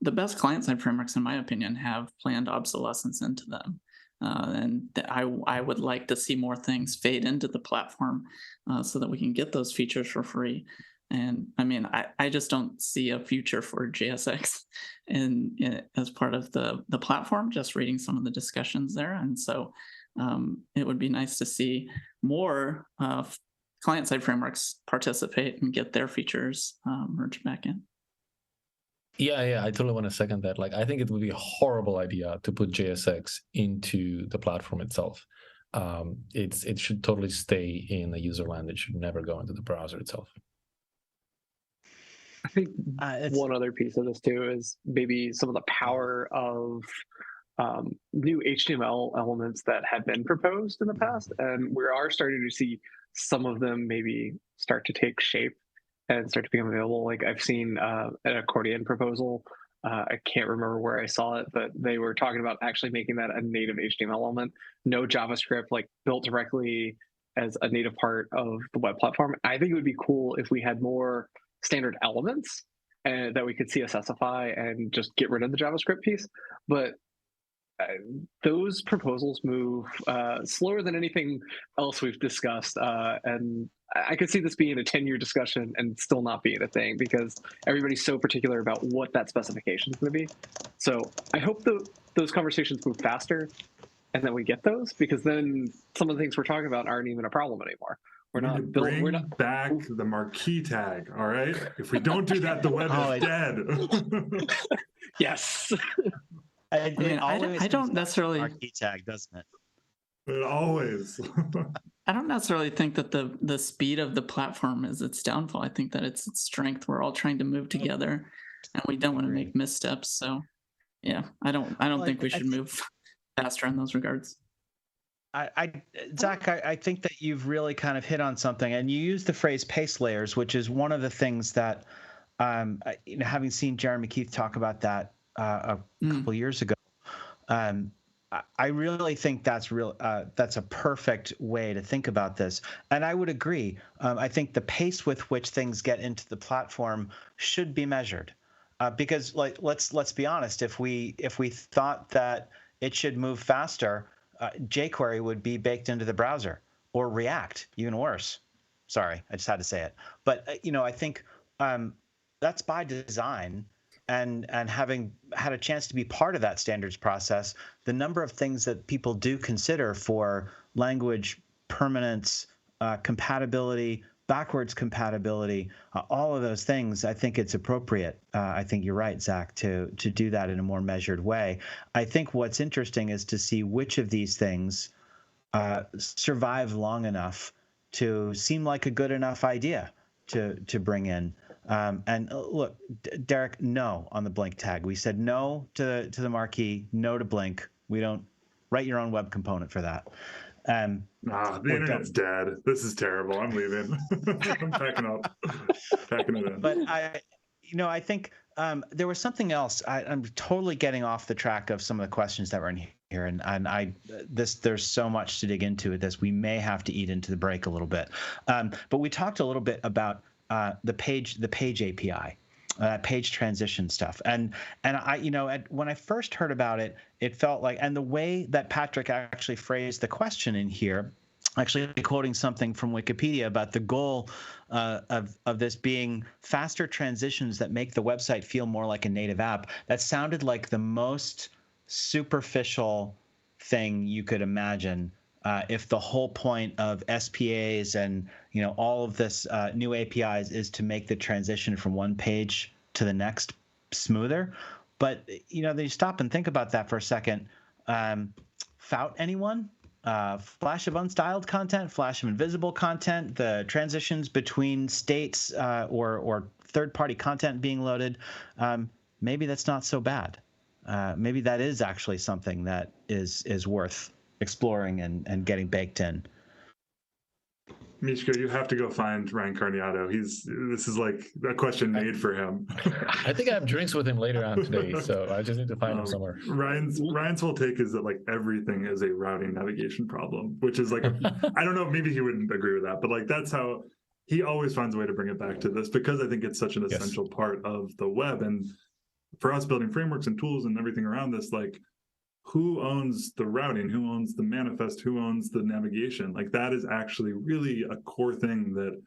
the best client-side frameworks, in my opinion, have planned obsolescence into them. And I would like to see more things fade into the platform so that we can get those features for free. And I mean, I just don't see a future for JSX as part of the platform, just reading some of the discussions there. And so it would be nice to see more client-side frameworks participate and get their features merged back in. Yeah, I totally want to second that. Like, I think it would be a horrible idea to put JSX into the platform itself. It should totally stay in the user land. It should never go into the browser itself. I think one other piece of this too is maybe some of the power of new HTML elements that have been proposed in the past, and we are starting to see some of them maybe start to take shape and start to become available. Like I've seen an accordion proposal. I can't remember where I saw it, but they were talking about actually making that a native HTML element, no JavaScript, like built directly as a native part of the web platform. I think it would be cool if we had more standard elements and that we could CSSify and just get rid of the JavaScript piece. But those proposals move slower than anything else we've discussed. And I could see this being a 10-year discussion and still not being a thing because everybody's so particular about what that specification is going to be. So I hope those conversations move faster and that we get those, because then some of the things we're talking about aren't even a problem anymore. We're not bring back the marquee tag. All right. If we don't do that, the web is dead. Yes. I mean, I don't necessarily marquee tag, doesn't it? It always. I don't necessarily think that the speed of the platform is its downfall. I think that it's its strength. We're all trying to move together, and we don't want to make missteps. So, yeah, I don't think we should move faster in those regards. Zach, I think that you've really kind of hit on something, and you used the phrase pace layers, which is one of the things that, having seen Jeremy Keith talk about that a couple years ago, I really think that's a perfect way to think about this, and I would agree. I think the pace with which things get into the platform should be measured, because like let's be honest, if we thought that it should move faster, jQuery would be baked into the browser, or React, even worse. Sorry, I just had to say it. But I think that's by design. And having had a chance to be part of that standards process, the number of things that people do consider for language permanence, compatibility, backwards compatibility, all of those things, I think it's appropriate. I think you're right, Zach, to do that in a more measured way. I think what's interesting is to see which of these things survive long enough to seem like a good enough idea to bring in. And look, Derek, no on the Blink tag. We said no to the marquee, no to Blink. We don't write your own web component for that. The internet's dead. This is terrible. I'm leaving. I'm packing up. Packing it in. But I think there was something else. I'm totally getting off the track of some of the questions that were in here, and there's so much to dig into with this. We may have to eat into the break a little bit. But we talked a little bit about the page API, page transition stuff, and I when I first heard about it, it felt like, and the way that Patrick actually phrased the question in here, actually quoting something from Wikipedia about the goal of this being faster transitions that make the website feel more like a native app. That sounded like the most superficial thing you could imagine. If the whole point of SPAs and all of this new APIs is to make the transition from one page to the next smoother, but then you stop and think about that for a second. Fout anyone? Flash of unstyled content, flash of invisible content, the transitions between states or third-party content being loaded, maybe that's not so bad. Maybe that is actually something that is worth exploring and getting baked in. Miško, you have to go find Ryan Carniato. This is like a question made for him. I think I have drinks with him later on today, so I just need to find him somewhere. Ryan's whole take is that like everything is a routing navigation problem, which is like I don't know, maybe he wouldn't agree with that, but like that's how he always finds a way to bring it back to this, because I think it's such an essential part of the web. And for us building frameworks and tools and everything around this, like who owns the routing, who owns the manifest, who owns the navigation? Like that is actually really a core thing that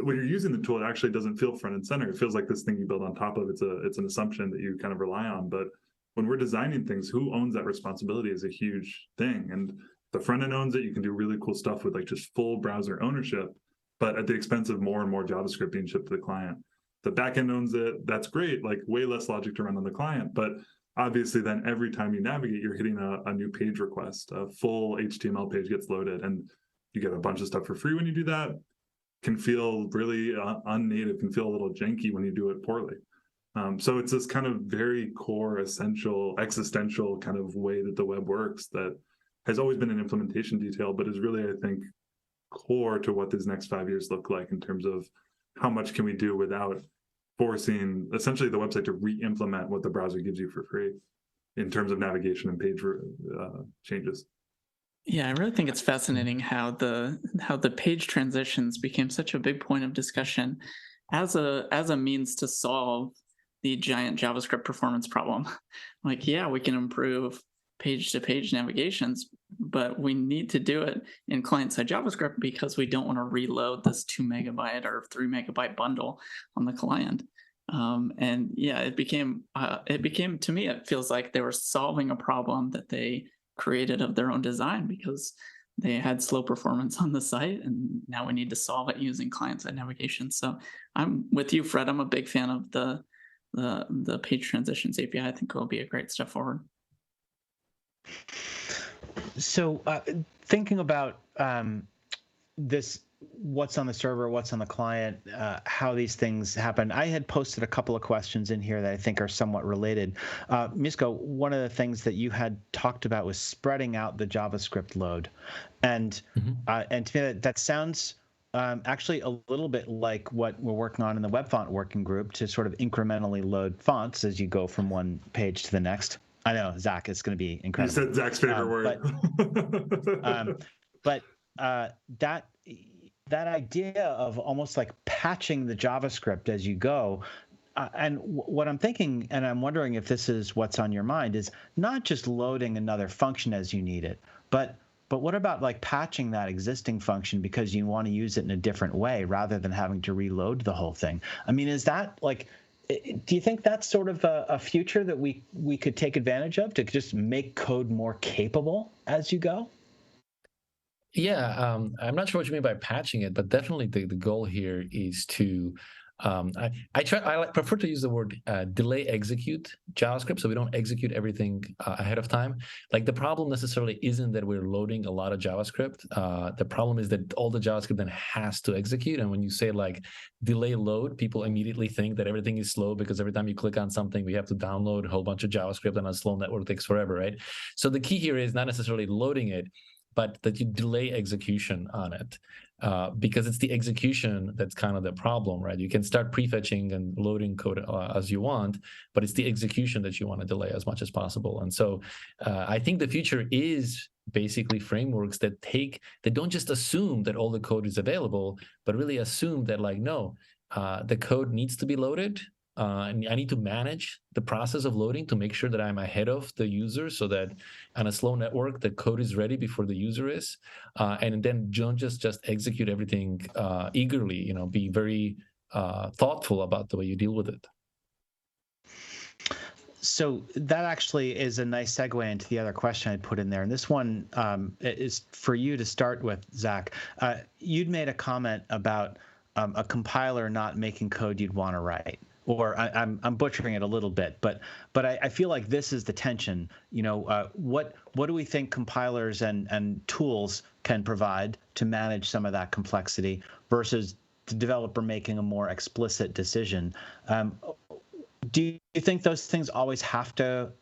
when you're using the tool, it actually doesn't feel front and center. It feels like this thing you build on top of. It's an assumption that you kind of rely on. But when we're designing things, who owns that responsibility is a huge thing. And the front end owns it. You can do really cool stuff with like just full browser ownership, but at the expense of more and more JavaScript being shipped to the client. The backend owns it. That's great. Like way less logic to run on the client, but obviously then every time you navigate, you're hitting a new page request. A full HTML page gets loaded and you get a bunch of stuff for free when you do that. Can feel really unnative, can feel a little janky when you do it poorly. So it's this kind of very core, essential, existential kind of way that the web works that has always been an implementation detail, but is really, I think, core to what these next 5 years look like in terms of how much can we do without forcing essentially the website to re-implement what the browser gives you for free in terms of navigation and page changes. Yeah, I really think it's fascinating how the page transitions became such a big point of discussion as a means to solve the giant JavaScript performance problem. Like, yeah, we can improve page-to-page navigations, but we need to do it in client-side JavaScript because we don't want to reload this 2 megabyte or 3 megabyte bundle on the client. And yeah, it became to me, it feels like they were solving a problem that they created of their own design because they had slow performance on the site, and now we need to solve it using client-side navigation. So I'm with you, Fred. I'm a big fan of the page transitions API. I think it will be a great step forward. So thinking about this, what's on the server, what's on the client, how these things happen, I had posted a couple of questions in here that I think are somewhat related. Miško, one of the things that you had talked about was spreading out the JavaScript load. And and to me, that sounds actually a little bit like what we're working on in the web font working group, to sort of incrementally load fonts as you go from one page to the next. I know, Zach, it's going to be incredible. You said Zach's favorite word. But that idea of almost like patching the JavaScript as you go, and what I'm thinking, and I'm wondering if this is what's on your mind, is not just loading another function as you need it, but what about like patching that existing function because you want to use it in a different way rather than having to reload the whole thing? I mean, is that like, do you think that's sort of a future that we could take advantage of, to just make code more capable as you go? Yeah, I'm not sure what you mean by patching it, but definitely the goal here is to I prefer to use the word delay execute JavaScript, so we don't execute everything ahead of time. Like the problem necessarily isn't that we're loading a lot of JavaScript. The problem is that all the JavaScript then has to execute. And when you say like delay load, people immediately think that everything is slow because every time you click on something, we have to download a whole bunch of JavaScript, and a slow network takes forever, right? So the key here is not necessarily loading it, but that you delay execution on it, because it's the execution that's kind of the problem, right? You can start prefetching and loading code as you want, but it's the execution that you want to delay as much as possible. And so I think the future is basically frameworks that don't just assume that all the code is available, but really assume that like, no, the code needs to be loaded. And I need to manage the process of loading to make sure that I'm ahead of the user, so that on a slow network, the code is ready before the user is. And then don't just execute everything eagerly, be very thoughtful about the way you deal with it. So that actually is a nice segue into the other question I put in there. And this one is for you to start with, Zach. You'd made a comment about a compiler not making code you'd want to write. Or I'm butchering it a little bit, but I feel like this is the tension. What do we think compilers and tools can provide to manage some of that complexity versus the developer making a more explicit decision. Do you think those things always have to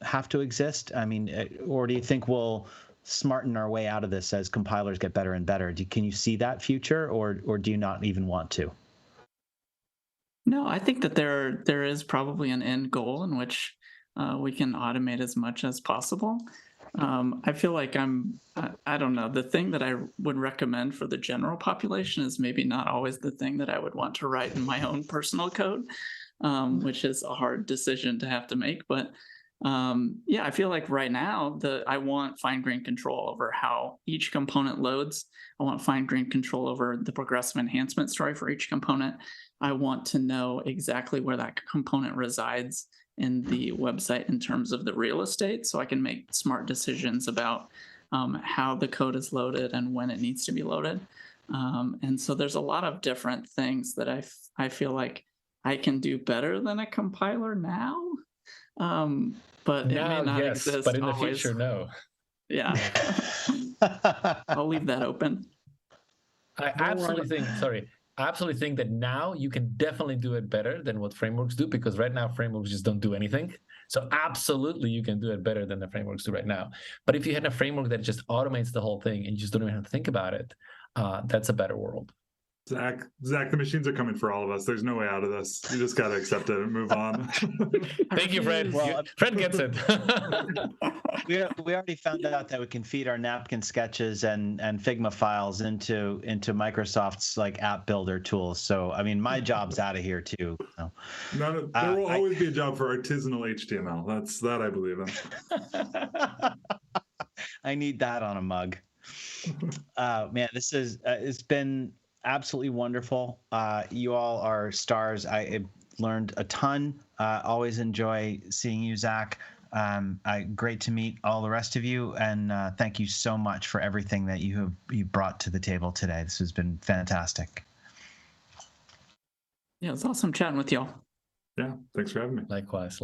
exist? I mean, or do you think we'll smarten our way out of this as compilers get better and better? Can you see that future, or do you not even want to? No, I think that there is probably an end goal in which we can automate as much as possible. I feel like I don't know, the thing that I would recommend for the general population is maybe not always the thing that I would want to write in my own personal code, which is a hard decision to have to make. But yeah, I feel like right now I want fine-grained control over how each component loads. I want fine-grained control over the progressive enhancement story for each component. I want to know exactly where that component resides in the website in terms of the real estate, so I can make smart decisions about how the code is loaded and when it needs to be loaded. And so there's a lot of different things that I feel like I can do better than a compiler now. But it may not exist but in always. the future, no. Yeah. I'll leave that open. I absolutely think that now you can definitely do it better than what frameworks do, because right now frameworks just don't do anything. So absolutely you can do it better than the frameworks do right now. But if you had a framework that just automates the whole thing and you just don't even have to think about it, that's a better world. Zach, the machines are coming for all of us. There's no way out of this. You just got to accept it and move on. Thank you, Fred. Well, Fred gets it. We already found out that we can feed our napkin sketches and Figma files into Microsoft's like app builder tools. So I mean, my job's out of here too. So. There will always be a job for artisanal HTML. That I believe in. I need that on a mug. Man, this is it's been absolutely wonderful. You all are stars. I learned a ton. Always enjoy seeing you, Zach. Great to meet all the rest of you, and thank you so much for everything that you brought to the table today. This has been fantastic. Yeah, it's awesome chatting with y'all. Yeah, thanks for having me. Likewise.